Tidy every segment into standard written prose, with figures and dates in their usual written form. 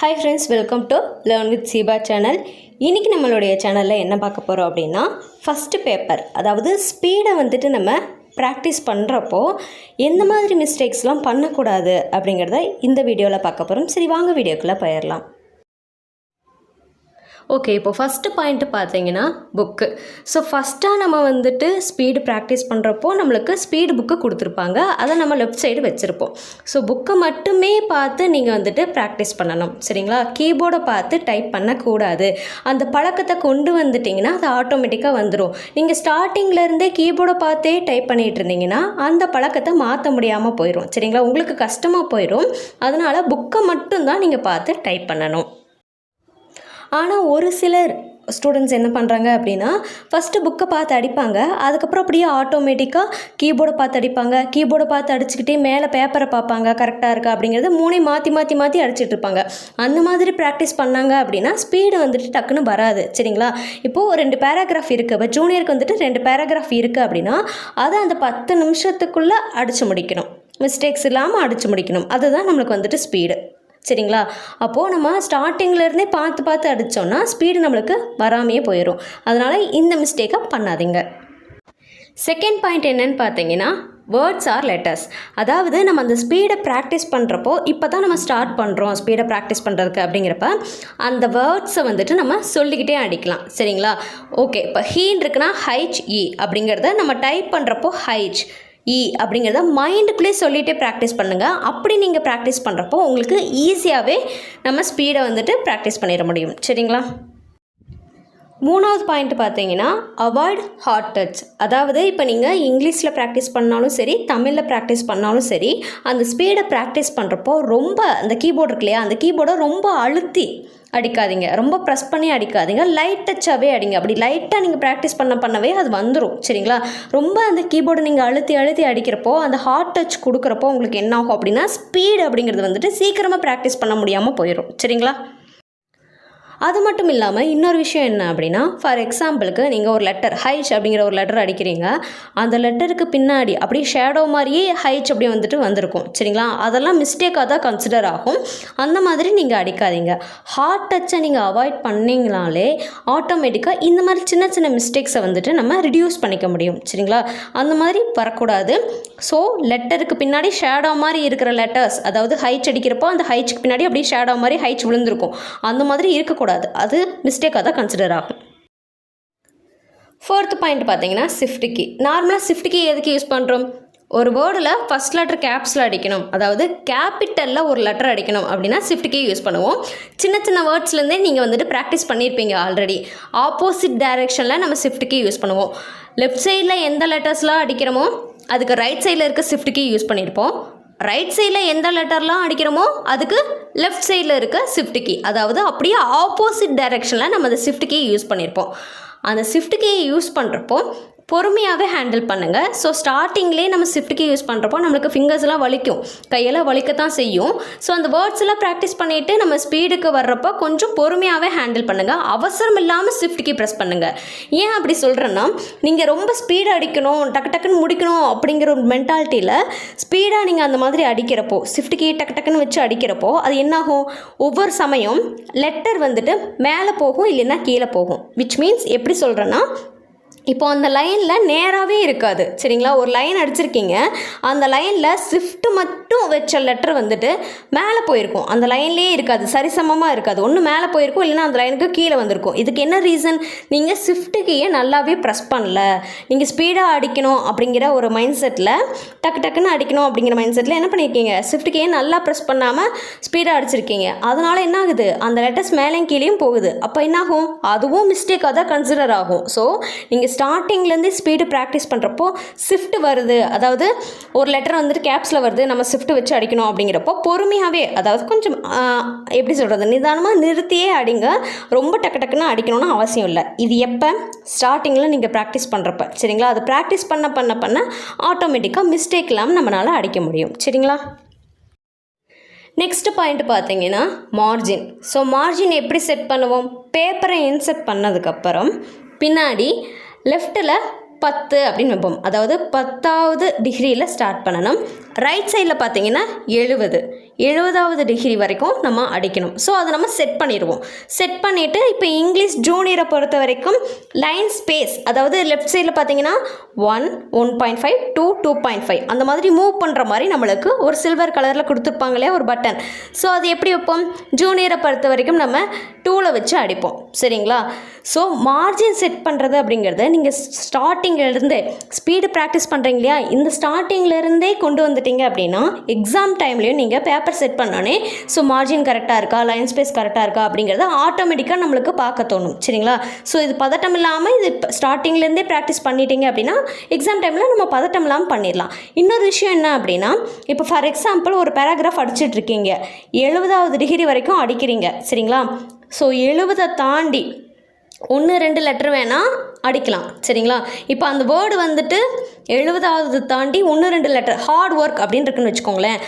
Hi friends, welcome to learn with சீபா channel. இன்றைக்கி நம்மளுடைய சேனலில் என்ன பார்க்க போகிறோம் அப்படின்னா, ஃபஸ்ட்டு பேப்பர், அதாவது ஸ்பீடை வந்துட்டு நம்ம ப்ராக்டிஸ் பண்ணுறப்போ எந்த மாதிரி மிஸ்டேக்ஸ்லாம் பண்ணக்கூடாது அப்படிங்கிறத இந்த வீடியோவில் பார்க்க போகிறோம். சரி, வாங்க வீடியோக்குள்ளே போயிடலாம். ஓகே, இப்போ ஃபஸ்ட்டு பாயிண்ட்டு பார்த்தீங்கன்னா புக்கு. ஸோ ஃபஸ்ட்டாக நம்ம வந்துட்டு ஸ்பீடு ப்ராக்டிஸ் பண்ணுறப்போ நம்மளுக்கு ஸ்பீடு புக்கு கொடுத்துருப்பாங்க. அதை நம்ம லெஃப்ட் சைடு வச்சுருப்போம். ஸோ புக்கை மட்டுமே பார்த்து நீங்கள் வந்துட்டு ப்ராக்டிஸ் பண்ணணும், சரிங்களா? கீபோர்டை பார்த்து டைப் பண்ணக்கூடாது. அந்த பழக்கத்தை கொண்டு வந்துட்டிங்கன்னா அது ஆட்டோமேட்டிக்காக வந்துடும். நீங்கள் ஸ்டார்டிங்லேருந்தே கீபோர்டை பார்த்தே டைப் பண்ணிகிட்டு இருந்தீங்கன்னா அந்த பழக்கத்தை மாற்ற முடியாமல் போயிடும், சரிங்களா? உங்களுக்கு கஷ்டமாக போயிடும். அதனால் புக்கை மட்டும்தான் நீங்கள் பார்த்து டைப் பண்ணணும். ஆனால் ஒரு சிலர் ஸ்டூடெண்ட்ஸ் என்ன பண்ணுறாங்க அப்படின்னா, ஃபஸ்ட்டு புக்கை பார்த்து அடிப்பாங்க, அதுக்கப்புறம் அப்படியே ஆட்டோமேட்டிக்காக கீபோர்டை பார்த்து அடிப்பாங்க. கீபோர்டை பார்த்து அடிச்சுக்கிட்டே மேலே பேப்பரை பார்ப்பாங்க, கரெக்டாக இருக்கா அப்படிங்கிறது மூணையும் மாற்றி அடிச்சுட்டு இருப்பாங்க. அந்த மாதிரி ப்ராக்டிஸ் பண்ணாங்க அப்படின்னா ஸ்பீடு வந்துட்டு டக்குன்னு வராது, சரிங்களா? இப்போது 2 பேராகிராஃப் இருக்குது, இப்போ ஜூனியருக்கு வந்துட்டு 2 பேராகிராஃப் இருக்குது அப்படின்னா அதை அந்த 10 நிமிஷத்துக்குள்ளே அடித்து முடிக்கணும், மிஸ்டேக்ஸ் இல்லாமல் அடித்து முடிக்கணும். அதுதான் நம்மளுக்கு வந்துட்டு ஸ்பீடு, சரிங்களா? அப்போது நம்ம ஸ்டார்டிங்லேருந்தே பார்த்து அடித்தோன்னா ஸ்பீடு நம்மளுக்கு வராமையே போயிடும். அதனால் இந்த மிஸ்டேக்கை பண்ணாதீங்க. செகண்ட் பாயிண்ட் என்னன்னு பார்த்தீங்கன்னா, வேர்ட்ஸ் ஆர் லெட்டர்ஸ். அதாவது நம்ம அந்த ஸ்பீடை ப்ராக்டிஸ் பண்ணுறப்போ, இப்போ தான் நம்ம ஸ்டார்ட் பண்ணுறோம் ஸ்பீடை ப்ராக்டிஸ் பண்ணுறதுக்கு அப்படிங்கிறப்ப அந்த வேர்ட்ஸை வந்துட்டு நம்ம சொல்லிக்கிட்டே அடிக்கலாம், சரிங்களா? ஓகே, இப்போ ஹீன் இருக்குன்னா HE அப்படிங்கிறத நம்ம டைப் பண்ணுறப்போ அப்படிங்கிறத மைண்டுக்குள்ளே சொல்லிகிட்டே ப்ராக்டிஸ் பண்ணுங்கள். அப்படி நீங்கள் ப்ராக்டிஸ் பண்ணுறப்போ உங்களுக்கு ஈஸியாகவே நம்ம ஸ்பீடை வந்துட்டு ப்ராக்டிஸ் பண்ணிட முடியும், சரிங்களா? 3வது பாயிண்ட் பார்த்தீங்கன்னா, அவாய்ட் ஹார்ட் டச். அதாவது இப்போ நீங்கள் இங்கிலீஷில் ப்ராக்டிஸ் பண்ணாலும் சரி, தமிழில் ப்ராக்டிஸ் பண்ணாலும் சரி, அந்த ஸ்பீடை ப்ராக்டிஸ் பண்ணுறப்போ ரொம்ப அந்த கீபோர்டு இருக்கு இல்லையா, அந்த கீபோர்டை ரொம்ப அழுத்தி அடிக்காதீங்க, ரொம்ப ப்ரெஸ் பண்ணி அடிக்காதீங்க, லைட் டச்சாகவே அடிங்க. அப்படி லைட்டாக நீங்கள் ப்ராக்டிஸ் பண்ணவே அது வந்துடும், சரிங்களா? ரொம்ப அந்த கீபோர்டை நீங்கள் அழுத்தி அடிக்கிறப்போ, அந்த ஹார்ட் டச் கொடுக்குறப்போ உங்களுக்கு என்ன ஆகும் அப்படின்னா, ஸ்பீடு அப்படிங்கிறது வந்துட்டு சீக்கிரமாக ப்ராக்டிஸ் பண்ண முடியாமல் போயிடும், சரிங்களா? அது மட்டும் இல்லாமல் இன்னொரு விஷயம் என்ன அப்படின்னா, ஃபார் எக்ஸாம்பிளுக்கு நீங்கள் ஒரு லெட்டர் அப்படிங்கிற ஒரு லெட்டர் அடிக்கிறீங்க, அந்த லெட்டருக்கு பின்னாடி அப்படியே ஷேடோ மாதிரியே அப்படி வந்துட்டு வந்திருக்கும், சரிங்களா? அதெல்லாம் மிஸ்டேக்காக தான் கன்சிடர் ஆகும். அந்த மாதிரி நீங்கள் அடிக்காதீங்க. ஹார்ட் டச்சை நீங்கள் அவாய்ட் பண்ணிங்கனாலே ஆட்டோமேட்டிக்காக இந்த மாதிரி சின்ன மிஸ்டேக்ஸை வந்துட்டு நம்ம ரிடியூஸ் பண்ணிக்க முடியும், சரிங்களா? அந்த மாதிரி வரக்கூடாது. ஸோ லெட்டருக்கு பின்னாடி ஷேடோ மாதிரி இருக்கிற லெட்டர்ஸ், அதாவது அடிக்கிறப்போ அந்த ஹைச்சுக்கு பின்னாடி அப்படியே ஷேடோ மாதிரி விழுந்திருக்கும், அந்த மாதிரி இருக்கக்கூடாது. அது மிஸ்டேக்காக தான் கன்சிடர் ஆகும். 4th பாயிண்ட் பார்த்தீங்கன்னா, ஷிஃப்ட் கீ. நார்மலாக ஷிஃப்ட் கீ எதுக்கு யூஸ் பண்ணுறோம்? ஒரு வேர்டில் ஃபஸ்ட் லெட்டர் கேப்ஸில் அடிக்கணும், அதாவது கேபிட்டலில் ஒரு லெட்டர் அடிக்கணும் அப்படின்னா ஷிஃப்ட் கீ யூஸ் பண்ணுவோம். சின்ன வேர்ட்ஸ்லேருந்தே நீங்கள் வந்துட்டு ப்ராக்டிஸ் பண்ணியிருப்பீங்க ஆல்ரெடி. ஆப்போசிட் டைரெக்ஷனில் நம்ம ஷிஃப்ட் கீ யூஸ் பண்ணுவோம். லெஃப்ட் சைடில் எந்த லெட்டர்ஸ்லாம் அடிக்கிறோமோ அதுக்கு ரைட் சைடில் இருக்க ஷிஃப்ட் கீ யூஸ் பண்ணியிருப்போம். ரைட் சைடில் எந்த லெட்டர்லாம் அடிக்கிறோமோ அதுக்கு லெஃப்ட் சைடில் இருக்க ஷிஃப்ட் கீ, அதாவது அப்படியே ஆப்போசிட் டைரெக்ஷனில் நம்ம அந்த ஷிஃப்ட் கீ யூஸ் பண்ணியிருப்போம். அந்த ஷிஃப்ட் கீயை யூஸ் பண்ணுறப்போ பொறுமையாகவே ஹேண்டில் பண்ணுங்கள். ஸோ ஸ்டார்டிங்லேயே நம்ம ஷிஃப்ட் கீ யூஸ் பண்ணுறப்போ நம்மளுக்கு ஃபிங்கர்ஸ்லாம் வலிக்கும், கையெல்லாம் வலிக்கத்தான் செய்யும். ஸோ அந்த வேர்ட்ஸ் எல்லாம் ப்ராக்டிஸ் பண்ணிவிட்டு நம்ம ஸ்பீடுக்கு வர்றப்போ கொஞ்சம் பொறுமையாகவே ஹேண்டில் பண்ணுங்கள். அவசரம் இல்லாமல் ஷிஃப்ட் கீ ப்ரெஸ் பண்ணுங்கள். ஏன் அப்படி சொல்கிறேன்னா, நீங்கள் ரொம்ப ஸ்பீடு அடிக்கணும், டக்குன்னு முடிக்கணும் அப்படிங்கிற ஒரு மென்டாலிட்டியில் ஸ்பீடாக நீங்கள் அந்த மாதிரி அடிக்கிறப்போ, ஷிஃப்ட் கீ டக்குன்னு வச்சு அடிக்கிறப்போ அது என்னாகும், ஒவ்வொரு சமயம் லெட்டர் வந்துட்டு மேலே போகும், இல்லைன்னா கீழே போகும். விச் மீன்ஸ் எப்படி சொல்கிறேன்னா, இப்போ அந்த லைனில் நேராகவே இருக்காது, சரிங்களா? ஒரு லைன் அடிச்சிருக்கீங்க, அந்த லைனில் ஷிஃப்ட் மட்டும் வச்ச லெட்டர் வந்துட்டு மேலே போயிருக்கும், அந்த லைன்லேயே இருக்காது, சரிசமமாக இருக்காது. ஒன்று மேலே போயிருக்கும், இல்லைன்னா அந்த லைனுக்கு கீழே வந்திருக்கும். இதுக்கு என்ன ரீசன்? நீங்கள் ஷிஃப்ட் கீயை நல்லாவே ப்ரெஸ் பண்ணல. நீங்கள் ஸ்பீடாக அடிக்கணும் அப்படிங்கிற ஒரு மைண்ட் செட்டில், டக்குன்னு அடிக்கணும் அப்படிங்கிற மைண்ட் செட்டில் என்ன பண்ணியிருக்கீங்க, ஷிஃப்ட் கீயை நல்லா ப்ரெஸ் பண்ணாமல் ஸ்பீடாக அடிச்சிருக்கீங்க. அதனால் என்ன ஆகுது, அந்த லெட்டர்ஸ் மேலேயும் கீழேயும் போகுது. அப்போ என்னாகும், அதுவும் மிஸ்டேக்காக தான் கன்சிடர் ஆகும். ஸோ நீங்கள் ஸ்டார்டிங்லேருந்து ஸ்பீடு ப்ராக்டிஸ் பண்ணுறப்போ ஷிஃப்ட் வருது, அதாவது ஒரு லெட்டர் வந்துட்டு கேப்ஸில் வருது, நம்ம ஷிஃப்ட் வச்சு அடிக்கணும் அப்படிங்கிறப்போ பொறுமையாகவே, அதாவது கொஞ்சம் எப்படி சொல்கிறது, நிதானமாக நிறுத்தியே அடிங்க. ரொம்ப டக்குன்னு அடிக்கணும்னு அவசியம் இல்லை. இது எப்போ, ஸ்டார்டிங்கில் நீங்கள் ப்ராக்டிஸ் பண்ணுறப்ப, சரிங்களா? அது ப்ராக்டிஸ் பண்ண ஆட்டோமேட்டிக்காக மிஸ்டேக் இல்லாமல் நம்மளால் அடிக்க முடியும், சரிங்களா? நெக்ஸ்ட் பாயிண்ட் பார்த்தீங்கன்னா, மார்ஜின். ஸோ மார்ஜின் எப்படி செட் பண்ணுவோம்? பேப்பரை இன்செர்ட் பண்ணதுக்கப்புறம் பின்னாடி லெஃப்ட்டில் 10 அப்படின்னு வைப்போம். அதாவது 10வது டிகிரியில் ஸ்டார்ட் பண்ணணும். ரைட் சைடில் பார்த்தீங்கன்னா 70வது டிகிரி வரைக்கும் நம்ம அடிக்கணும். ஸோ அதை நம்ம செட் பண்ணிடுவோம். செட் பண்ணிவிட்டு இப்போ இங்கிலீஷ் ஜூனியரை பொறுத்த வரைக்கும் லைன் ஸ்பேஸ், அதாவது லெஃப்ட் சைடில் பார்த்தீங்கன்னா 1, 1.5, 2, 2.5 அந்த மாதிரி மூவ் பண்ணுற மாதிரி நம்மளுக்கு ஒரு சில்வர் கலரில் கொடுத்துருப்பாங்க இல்லையா ஒரு பட்டன். ஸோ அது எப்படி வைப்போம்? ஜூனியரை பொறுத்த வரைக்கும் நம்ம 2ல் வச்சு அடிப்போம். சரிங்களா? ஸோ மார்ஜின் செட் பண்ணுறது அப்படிங்கிறது நீங்கள் ஸ்டார்டிங்கிலேருந்தே ஸ்பீடு ப்ராக்டிஸ் பண்ணுறீங்க இல்லையா, இந்த ஸ்டார்டிங்லேருந்தே கொண்டு வந்துட்டீங்க அப்படின்னா எக்ஸாம் டைம்லேயும் நீங்கள் பேப்பர் செட் பண்ணோன்னே ஸோ மார்ஜின் கரெக்டாக இருக்கா, லைன் ஸ்பேஸ் கரெக்டாக இருக்கா அப்படிங்கிறத ஆட்டோமேட்டிக்காக நம்மளுக்கு பார்க்க தோணும். சரிங்களா? ஸோ இது பதட்டம் இல்லாமல் இது ஸ்டார்டிங்லேருந்தே ப்ராக்டிஸ் பண்ணிட்டீங்க அப்படின்னா எக்ஸாம் டைமில் நம்ம பதட்டம் இல்லாமல் பண்ணிடலாம். இன்னொரு விஷயம் என்ன அப்படின்னா, இப்போ ஃபார் எக்ஸாம்பிள் ஒரு பேராகிராஃப் அடிச்சுட்டு இருக்கீங்க, 70வது டிகிரி வரைக்கும் அடிக்கிறீங்க. சரிங்களா? ஸோ 70 தாண்டி 1-2 லெட்டர் வேணால் அடிக்கலாம். சரிங்களா? இப்போ அந்த வேர்டு வந்துட்டு 70வது தாண்டி 1-2 லெட்டர் ஹார்ட் ஒர்க் அப்படின்னு இருக்குன்னு வச்சுக்கோங்களேன்.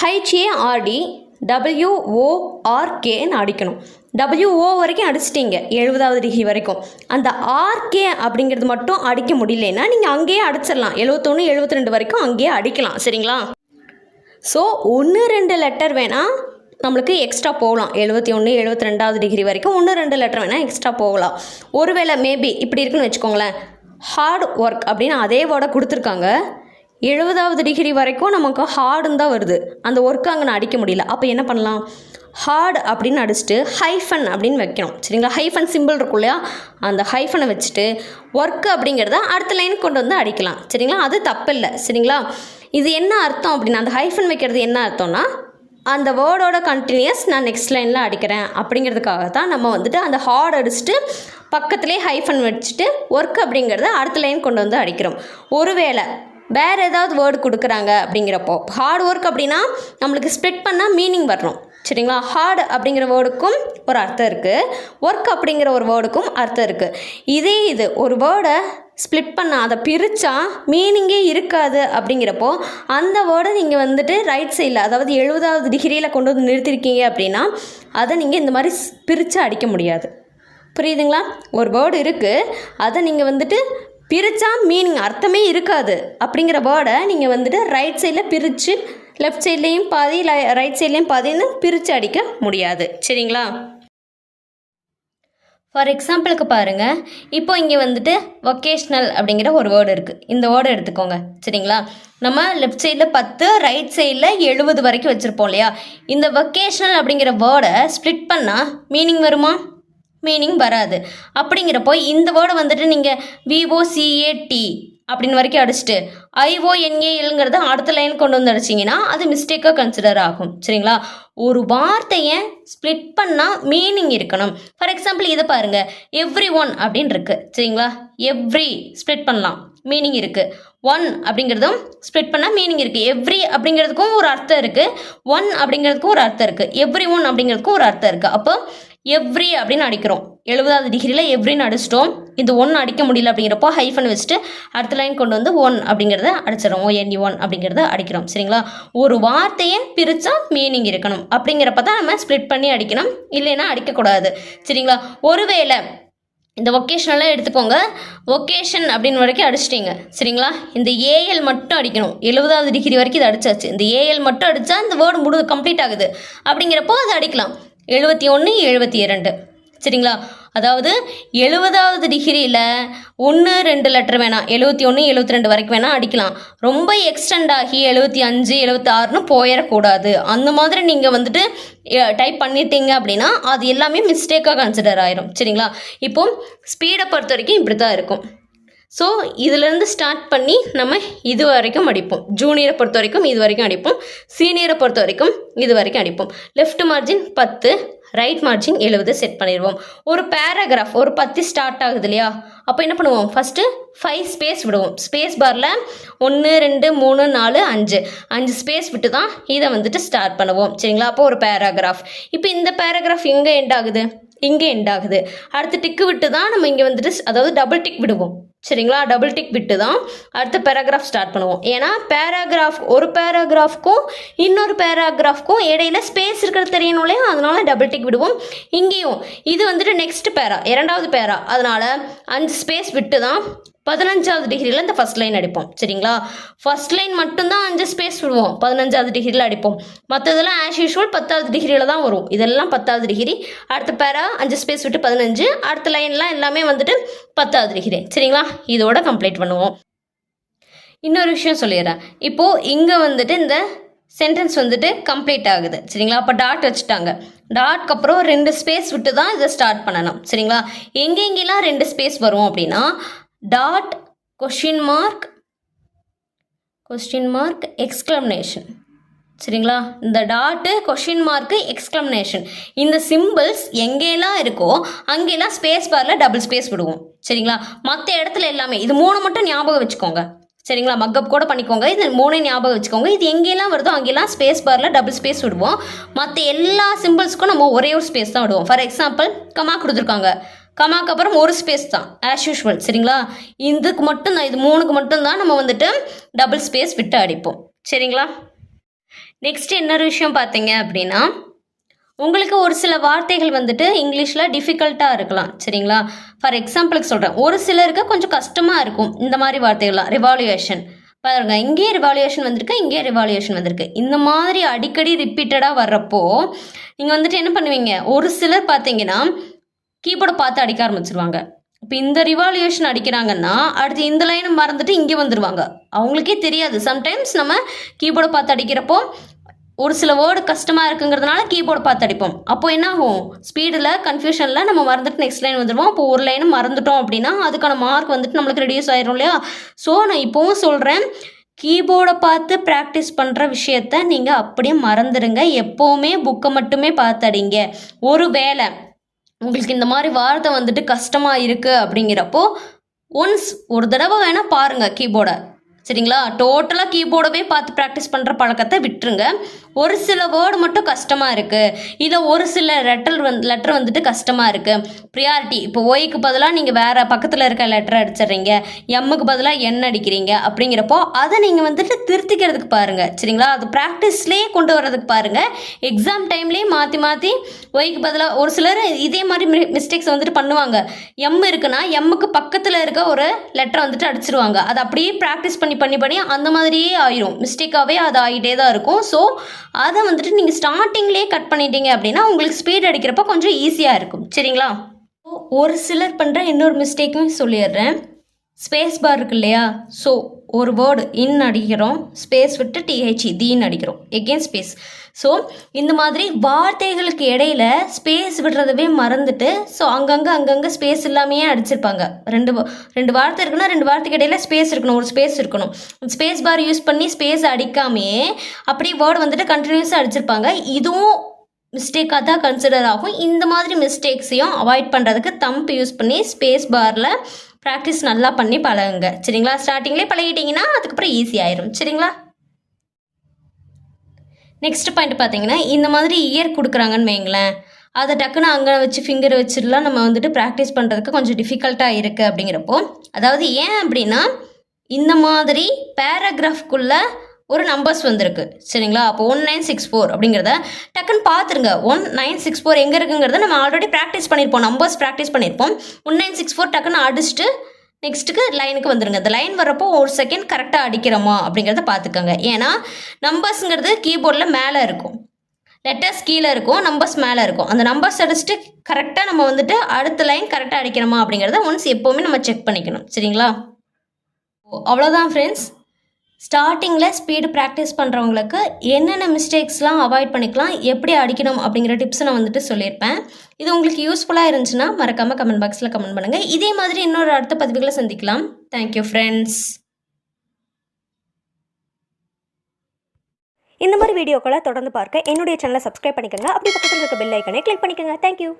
HARD WORKன்னு அடிக்கணும். WO வரைக்கும் அடிச்சிட்டிங்க 70வது டிகிரி வரைக்கும். அந்த RK அப்படிங்கிறது மட்டும் அடிக்க முடியலன்னா நீங்கள் அங்கேயே அடிச்சிடலாம். 71, 72 வரைக்கும் அங்கேயே அடிக்கலாம். சரிங்களா? ஸோ 1-2 லெட்டர் வேணால் நம்மளுக்கு எக்ஸ்ட்ரா போகலாம். 71, 72வது டிகிரி வரைக்கும் 1-2 லெட்டர் வேணால் எக்ஸ்ட்ரா போகலாம். ஒருவேளை மேபி இப்படி இருக்குன்னு வச்சுக்கோங்களேன், ஹார்ட் ஒர்க் அப்படின்னு அதே வேர்டை கொடுத்துருக்காங்க, 70வது டிகிரி வரைக்கும் நமக்கு ஹார்டுன்னு தான் வருது, அந்த ஒர்க்கு அங்கே நான் அடிக்க முடியல. அப்போ என்ன பண்ணலாம்? ஹார்ட் அப்படின்னு அடிச்சுட்டு ஹைஃபன் அப்படின்னு வைக்கணும். சரிங்களா? ஹைஃபன் சிம்பிள் இருக்கும் இல்லையா, அந்த ஹைஃபனை வச்சுட்டு ஒர்க்கு அப்படிங்கிறத அடுத்த லைன் கொண்டு வந்து அடிக்கலாம். சரிங்களா? அது தப்பு இல்லை. சரிங்களா? இது என்ன அர்த்தம் அப்படின்னா, அந்த ஹைஃபன் வைக்கிறது என்ன அர்த்தம்னா, அந்த வேர்டோட கண்டினியூஸ் நான் நெக்ஸ்ட் லைனில் அடிக்கிறேன் அப்படிங்கிறதுக்காக தான் நம்ம வந்துட்டு அந்த ஹார்ட் அடிச்சுட்டு பக்கத்துலேயே ஹைஃபன் வச்சுட்டு ஒர்க் அப்படிங்கிறத அடுத்த லைன் கொண்டு வந்து அடிக்கிறோம். ஒருவேளை வேறு ஏதாவது வேர்டு கொடுக்குறாங்க அப்படிங்கிறப்போ, ஹார்ட் ஒர்க் அப்படின்னா நம்மளுக்கு ஸ்ப்ளிட் பண்ணால் மீனிங் வரணும். சரிங்களா? ஹார்ட் அப்படிங்கிற வேர்டுக்கும் ஒரு அர்த்தம் இருக்குது, ஒர்க் அப்படிங்கிற ஒரு வேர்டுக்கும் அர்த்தம் இருக்குது. இது ஒரு வேர்டை ஸ்ப்ளிட் பண்ணால் அதை பிரித்தா மீனிங்கே இருக்காது. அப்படிங்கிறப்போ அந்த வேர்டை நீங்கள் வந்துட்டு ரைட் சைடில், அதாவது 70வது டிகிரியில் கொண்டு வந்து நிறுத்திருக்கீங்க அப்படின்னா அதை நீங்கள் இந்த மாதிரி பிரித்து அடிக்க முடியாது. புரியுதுங்களா? ஒரு வேர்டு இருக்குது, அதை நீங்கள் வந்துட்டு பிரித்தா மீனிங் அர்த்தமே இருக்காது. அப்படிங்கிற வேர்டை நீங்கள் வந்துட்டு ரைட் சைடில் பிரித்து லெஃப்ட் சைட்லேயும் பாதி ரைட் சைட்லேயும் பாதின்னு பிரித்து அடிக்க முடியாது. சரிங்களா? ஃபார் எக்ஸாம்பிளுக்கு பாருங்கள், இப்போ இங்கே வந்துட்டு வொக்கேஷ்னல் அப்படிங்கிற ஒரு வேர்டு இருக்குது. இந்த வேர்டு எடுத்துக்கோங்க. சரிங்களா? நம்ம லெஃப்ட் சைடில் 10, ரைட் சைடில் 70 வரைக்கும் வச்சுருப்போம் இல்லையா. இந்த வொக்கேஷ்னல் அப்படிங்கிற வேர்டை ஸ்ப்ளிட் பண்ணால் மீனிங் வருமா? மீனிங் வராது. அப்படிங்கிறப்போ இந்த வேர்டை வந்துட்டு நீங்கள் VOCAT அப்படின்னு வரைக்கும் அடிச்சுட்டு IONALங்கிறத அடுத்த லைன் கொண்டு வந்து அடிச்சிங்கன்னா அது மிஸ்டேக்காக கன்சிடர் ஆகும். சரிங்களா? ஒரு வார்த்தையை ஸ்ப்ளிட் பண்ணால் மீனிங் இருக்கணும். ஃபார் எக்ஸாம்பிள் இதை பாருங்கள், எவ்ரி ஒன் அப்படின்னு இருக்குது. சரிங்களா? எவ்ரி ஸ்ப்ளிட் பண்ணலாம், மீனிங் இருக்குது. ஒன் அப்படிங்கிறதும் ஸ்ப்ளிட் பண்ணால் மீனிங் இருக்குது. எவ்ரி அப்படிங்கிறதுக்கும் ஒரு அர்த்தம் இருக்குது, ஒன் அப்படிங்கிறதுக்கும் ஒரு அர்த்தம் இருக்குது, எவ்ரி ஒன் அப்படிங்கிறதுக்கும் ஒரு அர்த்தம் இருக்குது. அப்போ எவ்ரி அப்படின்னு அடிக்கிறோம், 70வது டிகிரியில் எவ்ரின்னு அடிச்சிட்டோம். இந்த ஒன் அடிக்க முடியல அப்படிங்கிறப்போ ஹைஃபன் வச்சுட்டு அடுத்த லைன் கொண்டு வந்து ஒன் அப்படிங்கிறத அடிச்சிடறோம். ONE1 அப்படிங்கிறத அடிக்கிறோம். சரிங்களா? ஒரு வார்த்தையை பிரித்தா மீனிங் இருக்கணும். அப்படிங்கிறப்ப தான் நம்ம ஸ்ப்ளிட் பண்ணி அடிக்கணும், இல்லைன்னா அடிக்கக்கூடாது. சரிங்களா? ஒருவேளை இந்த வொக்கேஷனெல்லாம் எடுத்துக்கோங்க, வொக்கேஷன் அப்படின்னு வரைக்கும் அடிச்சிட்டிங்க. சரிங்களா? இந்த AL மட்டும் அடிக்கணும். 70வது டிகிரி வரைக்கும் இது அடிச்சாச்சு. இந்த AL மட்டும் அடித்தா இந்த வேர்டு கம்ப்ளீட் ஆகுது. அப்படிங்கிறப்போ அது அடிக்கலாம். 71, 72. சரிங்களா? அதாவது 70வது டிகிரியில் 1-2 லெட்டர் வேணாம், 71, 72 வரைக்கும் வேணால் அடிக்கலாம். ரொம்ப எக்ஸ்டெண்ட் ஆகி 75, 76ன்னு போயிடக்கூடாது. அந்த மாதிரி நீங்கள் வந்துட்டு டைப் பண்ணிட்டீங்க அப்படின்னா அது எல்லாமே மிஸ்டேக்காக கன்சிடர் ஆயிரும். சரிங்களா? இப்போ ஸ்பீடை பொறுத்த வரைக்கும் இப்படி தான் இருக்கும். ஸோ இதிலேருந்து ஸ்டார்ட் பண்ணி நம்ம இது வரைக்கும் அடிப்போம். ஜூனியரை பொறுத்த வரைக்கும் இது வரைக்கும் அடிப்போம், சீனியரை பொறுத்த வரைக்கும் இது வரைக்கும் அடிப்போம். Left margin 10, right margin 70 set பண்ணிடுவோம். ஒரு பேராகிராஃப் ஒரு 10 ஸ்டார்ட் ஆகுது இல்லையா, அப்போ என்ன பண்ணுவோம்? ஃபஸ்ட்டு 5 ஸ்பேஸ் விடுவோம். ஸ்பேஸ் பாரில் 1, 2, 3, 4, 5 ஸ்பேஸ் விட்டு தான் இதை வந்துட்டு ஸ்டார்ட் பண்ணுவோம். சரிங்களா? அப்போ ஒரு பேராகிராஃப். இப்போ இந்த பேராகிராஃப் எங்கே எண்ட் ஆகுது? இங்கே எண்ட் ஆகுது. அடுத்து டிக்கு விட்டு தான் நம்ம இங்கே வந்துட்டு, அதாவது டபுள் டிக் விடுவோம். சரிங்களா? டபுள் டிக் விட்டு தான் அடுத்த பேராகிராஃப் ஸ்டார்ட் பண்ணுவோம். ஏன்னா பேராகிராஃப் ஒரு பேராகிராஃப்க்கும் இன்னொரு பேராகிராஃப்க்கும் இடையில ஸ்பேஸ் இருக்கிறது தெரியணும் இல்லையா, அதனால டபுள் டிக் விடுவோம். இங்கேயும் இது வந்துட்டு நெக்ஸ்ட் பேரா, 2வது பேரா, அதனால 5 ஸ்பேஸ் விட்டு தான் 15வது டிகிரியில் இந்த ஃபர்ஸ்ட் லைன் அடிப்போம். சரிங்களா? ஃபர்ஸ்ட் லைன் மட்டும்தான் 5 ஸ்பேஸ் விடுவோம், 15வது டிகிரியில் அடிப்போம். மற்றதெல்லாம் ஆஸ் யூஷுவல் 10வது டிகிரியில் தான் வரும். இதெல்லாம் 10வது டிகிரி. அடுத்த பேரா 5 ஸ்பேஸ் விட்டு 15, அடுத்த லைன்லாம் எல்லாமே வந்துட்டு 10வது டிகிரி. சரிங்களா? இதோட கம்ப்ளீட் பண்ணுவோம். இன்னொரு விஷயம் சொல்லிடுறேன். இப்போது இங்கே வந்துட்டு இந்த சென்டென்ஸ் வந்துட்டு கம்ப்ளீட் ஆகுது. சரிங்களா? அப்போ டாட் வச்சுட்டாங்க. டாட்க்கு அப்புறம் 2 ஸ்பேஸ் விட்டு தான் இதை ஸ்டார்ட் பண்ணணும். சரிங்களா? எங்கெங்கெல்லாம் 2 ஸ்பேஸ் வரும் அப்படின்னா டாட், கொஸ்டின் மார்க், எக்ஸ்க்ளமேஷன். சரிங்களா? இந்த டாட்டு, கொஸ்டின் மார்க்கு, எக்ஸ்க்ளமேஷன் இந்த சிம்பிள்ஸ் எங்கெல்லாம் இருக்கோ அங்கெல்லாம் ஸ்பேஸ் பாரில் டபுள் ஸ்பேஸ் விடுவோம். சரிங்களா? மற்ற இடத்துல எல்லாமே இது 3 மட்டும் ஞாபகம் வச்சுக்கோங்க. சரிங்களா? மக்கப் கூட பண்ணிக்கோங்க. இது 3 ஞாபகம் வச்சுக்கோங்க. இது எங்கெல்லாம் வருதோ அங்கெல்லாம் ஸ்பேஸ் பாரில் டபுள் ஸ்பேஸ் விடுவோம். மற்ற எல்லா சிம்பிள்ஸ்க்கும் நம்ம ஒரே ஒரு ஸ்பேஸ் தான் விடுவோம். ஃபார் எக்ஸாம்பிள் கமா கொடுத்துருக்காங்க, கமாக்கு அப்புறம் ஒரு ஸ்பேஸ் தான் ஆஸ் யூஷுவல். சரிங்களா? இதுக்கு மட்டும்தான், இது 3க்கு மட்டும்தான் நம்ம வந்துட்டு டபுள் ஸ்பேஸ் விட்டு அடிப்போம். சரிங்களா? நெக்ஸ்ட் இன்னொரு விஷயம் பார்த்தீங்க அப்படின்னா உங்களுக்கு ஒரு சில வார்த்தைகள் வந்துட்டு இங்கிலீஷில் டிஃபிகல்ட்டாக இருக்கலாம். சரிங்களா? ஃபார் எக்ஸாம்பிளுக்கு சொல்கிறேன், ஒரு சிலருக்கு கொஞ்சம் கஷ்டமாக இருக்கும் இந்த மாதிரி வார்த்தைகள்லாம். ரிவால்யூஷன் பாருங்க, இங்கேயே ரிவால்யூஷன் வந்திருக்கு, இங்கேயே ரிவால்யூஷன் வந்திருக்கு. இந்த மாதிரி அடிக்கடி ரிப்பீட்டடாக வர்றப்போ நீங்கள் வந்துட்டு என்ன பண்ணுவீங்க, ஒரு சிலர் பார்த்தீங்கன்னா கீபோர்டை பார்த்து அடிக்க ஆரம்பிச்சிருவாங்க. இப்போ இந்த ரிவால்யூஷன் அடிக்கிறாங்கன்னா அடுத்து இந்த லைனை மறந்துட்டு இங்கே வந்துடுவாங்க. அவங்களுக்கே தெரியாது. சம்டைம்ஸ் நம்ம கீபோர்டை பார்த்து அடிக்கிறப்போ ஒரு சில வேர்டு கஷ்டமாக இருக்குங்கிறதுனால கீபோர்டு பார்த்து அடிப்போம். அப்போ என்ன ஆகும், ஸ்பீடில் கன்ஃபியூஷனில் நம்ம மறந்துட்டு நெக்ஸ்ட் லைன் வந்துடுவோம். அப்போ ஒரு லைனும் மறந்துட்டோம் அப்படின்னா அதுக்கான மார்க் வந்துட்டு நம்மளுக்கு ரெடியூஸ் ஆயிரும் இல்லையா? ஸோ நான் இப்போவும் சொல்கிறேன், கீபோர்டை பார்த்து ப்ராக்டிஸ் பண்ணுற விஷயத்த நீங்கள் அப்படியே மறந்துடுங்க. எப்போவுமே புக்கை மட்டுமே பார்த்து அடிங்க. ஒரு வேளை உங்களுக்கு இந்த மாதிரி வார்த்தை வந்துட்டு கஷ்டமாக இருக்குது அப்படிங்கிறப்போ ஒன்ஸ் ஒரு தடவை வேணால் பாருங்கள் கீபோர்டை. சரிங்களா? டோட்டலாக கீபோர்டவே பார்த்து ப்ராக்டிஸ் பண்ணுற பழக்கத்தை விட்டுருங்க. ஒரு சில வேர்டு மட்டும் கஷ்டமாக இருக்குது, இல்லை ஒரு சில லெட்டர் வந்துட்டு கஷ்டமாக இருக்குது. ப்ரியாரிட்டி, இப்போ ஒய்க்கு பதிலாக நீங்கள் வேறு பக்கத்தில் இருக்க லெட்டரை அடிச்சிடுறீங்க, எம்முக்கு பதிலாக என் அடிக்கிறீங்க. அப்படிங்கிறப்போ அதை நீங்கள் வந்துட்டு திருத்திக்கிறதுக்கு பாருங்கள். சரிங்களா? அது ப்ராக்டிஸ்லேயே கொண்டு வர்றதுக்கு பாருங்கள். எக்ஸாம் டைம்லேயே மாற்றி ஒய்க்கு பதிலாக ஒரு சிலர் இதே மாதிரி மிஸ்டேக்ஸ் வந்துட்டு பண்ணுவாங்க. எம் இருக்குன்னா எம்முக்கு பக்கத்தில் இருக்க ஒரு லெட்டரை வந்துட்டு அடிச்சிருவாங்க. அதை அப்படியே ப்ராக்டிஸ் பண்ணி அந்த மாதிரியே ஆயிரும். மிஸ்டேக்காகவே அது ஆகிட்டே தான் இருக்கும். ஸோ அதை வந்துட்டு நீங்கள் ஸ்டார்டிங்லேயே கட் பண்ணிட்டீங்க அப்படின்னா உங்களுக்கு ஸ்பீட் அடிக்கிறப்ப கொஞ்சம் ஈஸியாக இருக்கும். சரிங்களா? ஒரு சிலர் பண்ணுற இன்னொரு மிஸ்டேக்கும் சொல்லிடுறேன். ஸ்பேஸ் பார் இருக்கு இல்லையா? ஸோ ஒரு வேர்டு இன் அடிக்கிறோம், ஸ்பேஸ் விட்டு டிஹெச்இ தீன்னு அடிக்கிறோம், எகெயின் ஸ்பேஸ். ஸோ இந்த மாதிரி வார்த்தைகளுக்கு இடையில ஸ்பேஸ் விடுறதவே மறந்துட்டு ஸோ அங்கங்கே ஸ்பேஸ் இல்லாமையே அடிச்சிருப்பாங்க. ரெண்டு வார்த்தை இருக்குன்னா 2 வார்த்தைக்கு இடையில ஸ்பேஸ் இருக்கணும், ஒரு ஸ்பேஸ் இருக்கணும். ஸ்பேஸ் பார் யூஸ் பண்ணி ஸ்பேஸ் அடிக்காமையே அப்படியே வேர்டு வந்துட்டு கண்டினியூஸாக அடிச்சிருப்பாங்க. இதுவும் மிஸ்டேக்காக தான் கன்சிடர் ஆகும். இந்த மாதிரி மிஸ்டேக்ஸையும் அவாய்ட் பண்ணுறதுக்கு தம்ப் யூஸ் பண்ணி ஸ்பேஸ் பாரில் ப்ராக்டிஸ் நல்லா பண்ணி பழகுங்க. சரிங்களா? ஸ்டார்டிங்லேயே பழகிட்டிங்கன்னா அதுக்கப்புறம் ஈஸி ஆயிரும். சரிங்களா? நெக்ஸ்ட் பாயிண்ட் பார்த்தீங்கன்னா இந்த மாதிரி இயர் கொடுக்குறாங்கன்னு வைங்களேன், அதை டக்குன்னு அங்கே வச்சு ஃபிங்கர் வச்சுட்டுலாம் நம்ம வந்துட்டு ப்ராக்டிஸ் பண்ணுறதுக்கு கொஞ்சம் டிஃபிகல்ட்டாக இருக்குது. அப்படிங்கிறப்போ அதாவது ஏன் அப்படின்னா இந்த மாதிரி பேராகிராஃப்குள்ளே ஒரு நம்பர்ஸ் வந்திருக்கு. சரிங்களா? அப்போ 1964 அப்படிங்கிறத டக்குன்னு பார்த்துருங்க. 1964 எங்கே இருக்குங்கிறத நம்ம ஆல்ரெடி ப்ராக்டிஸ் பண்ணியிருப்போம், நம்பர்ஸ் ப்ராக்டிஸ் பண்ணியிருப்போம். 1964 டக்குன்னு அடிச்சுட்டு நெக்ஸ்ட்டுக்கு லைனுக்கு வந்துடுங்க. இந்த லைன் வரப்போ ஒரு செகண்ட் கரெக்டாக அடிக்கிறோமா அப்படிங்கிறத பார்த்துக்கோங்க. ஏன்னா நம்பர்ஸுங்கிறது கீபோர்டில் மேலே இருக்கும், லெட்டர்ஸ் கீழே இருக்கும், நம்பர்ஸ் மேலே இருக்கும். அந்த நம்பர்ஸ் அடிச்சுட்டு கரெக்டாக நம்ம வந்துட்டு அடுத்த லைன் கரெக்டாக அடிக்கிறோமா அப்படிங்கிறத ஒன்ஸ் எப்போவுமே நம்ம செக் பண்ணிக்கணும். சரிங்களா? அவ்வளோதான் ஃப்ரெண்ட்ஸ். ஸ்டார்டிங்கில் ஸ்பீடு ப்ராக்டிஸ் பண்ணுறவங்களுக்கு என்னென்ன மிஸ்டேக்ஸ்லாம் அவாய்ட் பண்ணிக்கலாம், எப்படி அடிக்கணும் அப்படிங்கிற டிப்ஸை நான் வந்துட்டு சொல்லியிருப்பேன். இது உங்களுக்கு யூஸ்ஃபுல்லாக இருந்துச்சுன்னா மறக்காமல் கமெண்ட் பாக்ஸில் கமெண்ட் பண்ணுங்கள். இதே மாதிரி இன்னொரு அடுத்த பதிவுகளை சந்திக்கலாம். Thank you friends. இந்த மாதிரி வீடியோக்களை தொடர்ந்து பார்க்க என்னுடைய சேனலை சப்ஸ்கிரைப் பண்ணிக்கோங்க. அப்படி பக்கத்தில் இருக்க பெல் ஐக்கனை கிளிக் பண்ணிக்கோங்க. தேங்க்யூ.